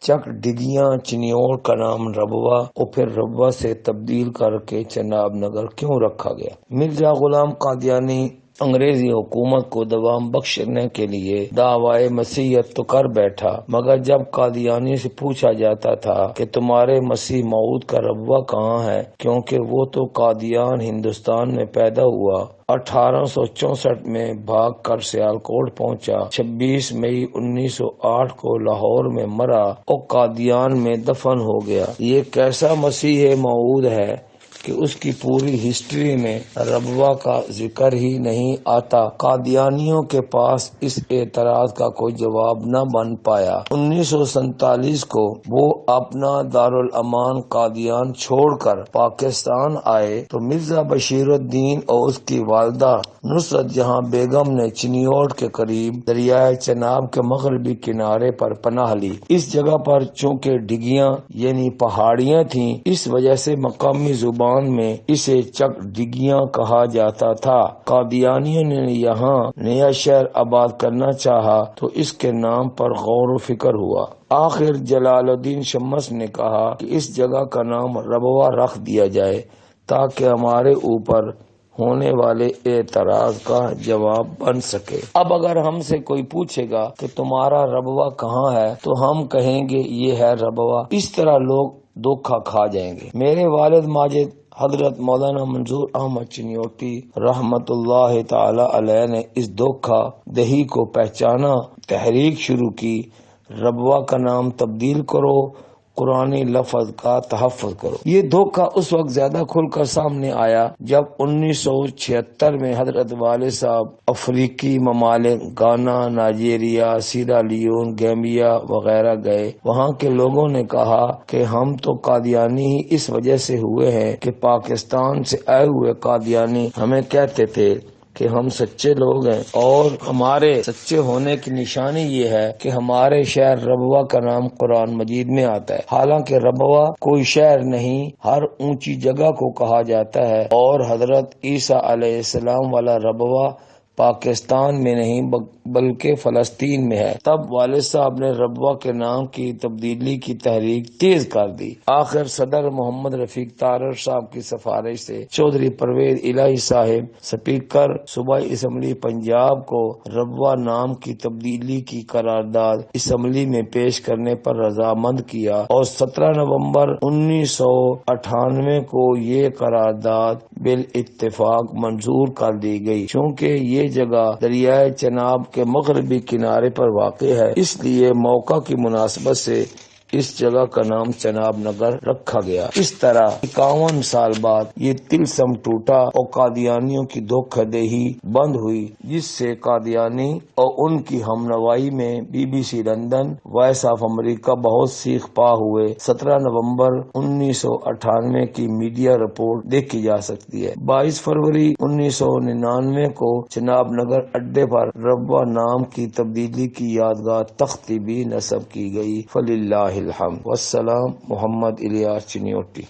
چک ڈگیاں چنیوڑ کا نام ربوہ اور پھر ربوہ سے تبدیل کر کے چناب نگر کیوں رکھا گیا؟ مرزا غلام قادیانی انگریزی حکومت کو دوام بخشنے کے لیے دعوی مسیحیت تو کر بیٹھا، مگر جب قادیانی سے پوچھا جاتا تھا کہ تمہارے مسیح موعود کا ربوہ کہاں ہے، کیونکہ وہ تو قادیان ہندوستان میں پیدا ہوا، 1864 میں بھاگ کر سیالکوٹ پہنچا، 26 مئی 1908 کو لاہور میں مرا اور قادیان میں دفن ہو گیا، یہ کیسا مسیح موعود ہے کہ اس کی پوری ہسٹری میں ربوہ کا ذکر ہی نہیں آتا؟ قادیانیوں کے پاس اس اعتراض کا کوئی جواب نہ بن پایا۔ 1947 کو وہ اپنا دارالامان قادیان چھوڑ کر پاکستان آئے تو مرزا بشیر الدین اور اس کی والدہ نصرت جہاں بیگم نے چنیوڑ کے قریب دریائے چناب کے مغربی کنارے پر پناہ لی۔ اس جگہ پر چونکہ ڈگیاں یعنی پہاڑیاں تھیں، اس وجہ سے مقامی زبان میں اسے چک ڈگیاں کہا جاتا تھا۔ قادیانیوں نے یہاں نیا شہر آباد کرنا چاہا تو اس کے نام پر غور و فکر ہوا۔ آخر جلال الدین شمس نے کہا کہ اس جگہ کا نام ربوہ رکھ دیا جائے تاکہ ہمارے اوپر ہونے والے اعتراض کا جواب بن سکے۔ اب اگر ہم سے کوئی پوچھے گا کہ تمہارا ربوہ کہاں ہے تو ہم کہیں گے یہ ہے ربوہ، اس طرح لوگ دھوکہ کھا جائیں گے۔ میرے والد ماجد حضرت مولانا منظور احمد چنیوٹی رحمت اللہ تعالی علیہ نے اس دھوکہ دہی کو پہچانا، تحریک شروع کی، ربوہ کا نام تبدیل کرو، قرآنی لفظ کا تحفظ کرو۔ یہ دھوکہ اس وقت زیادہ کھل کر سامنے آیا جب 1976 میں حضرت والد صاحب افریقی ممالک گانا، نائجیریا، سیرا لیون، گیمبیا وغیرہ گئے۔ وہاں کے لوگوں نے کہا کہ ہم تو قادیانی ہی اس وجہ سے ہوئے ہیں کہ پاکستان سے آئے ہوئے قادیانی ہمیں کہتے تھے کہ ہم سچے لوگ ہیں اور ہمارے سچے ہونے کی نشانی یہ ہے کہ ہمارے شہر ربوہ کا نام قرآن مجید میں آتا ہے، حالانکہ ربوہ کوئی شہر نہیں، ہر اونچی جگہ کو کہا جاتا ہے، اور حضرت عیسیٰ علیہ السلام والا ربوہ پاکستان میں نہیں بلکہ فلسطین میں ہے۔ تب والد صاحب نے ربوہ کے نام کی تبدیلی کی تحریک تیز کر دی۔ آخر صدر محمد رفیق تارڑ صاحب کی سفارش سے چودھری پرویز الہی صاحب اسپیکر صوبائی اسمبلی پنجاب کو ربوہ نام کی تبدیلی کی قرارداد اسمبلی میں پیش کرنے پر رضامند کیا اور 17 نومبر 1998 کو یہ قرارداد بالاتفاق منظور کر دی گئی۔ چونکہ یہ جگہ دریائے چناب کے مغربی کنارے پر واقع ہے، اس لیے موقع کی مناسبت سے اس جگہ کا نام چناب نگر رکھا گیا۔ اس طرح 51 سال بعد یہ طلسم ٹوٹا اور قادیانیوں کی دھوکہ دہی بند ہوئی، جس سے قادیانی اور ان کی ہمنوائی میں BBC London, voice of America بہت سیخ پا ہوئے۔ 17 نومبر 1998 کی میڈیا رپورٹ دیکھی جا سکتی ہے۔ 22 فروری 1999 کو چناب نگر اڈے پر ربوہ نام کی تبدیلی کی یادگار تختی بھی نصب کی گئی۔ فللہ الحمد۔ والسلام، محمد الیاس چنیوٹی۔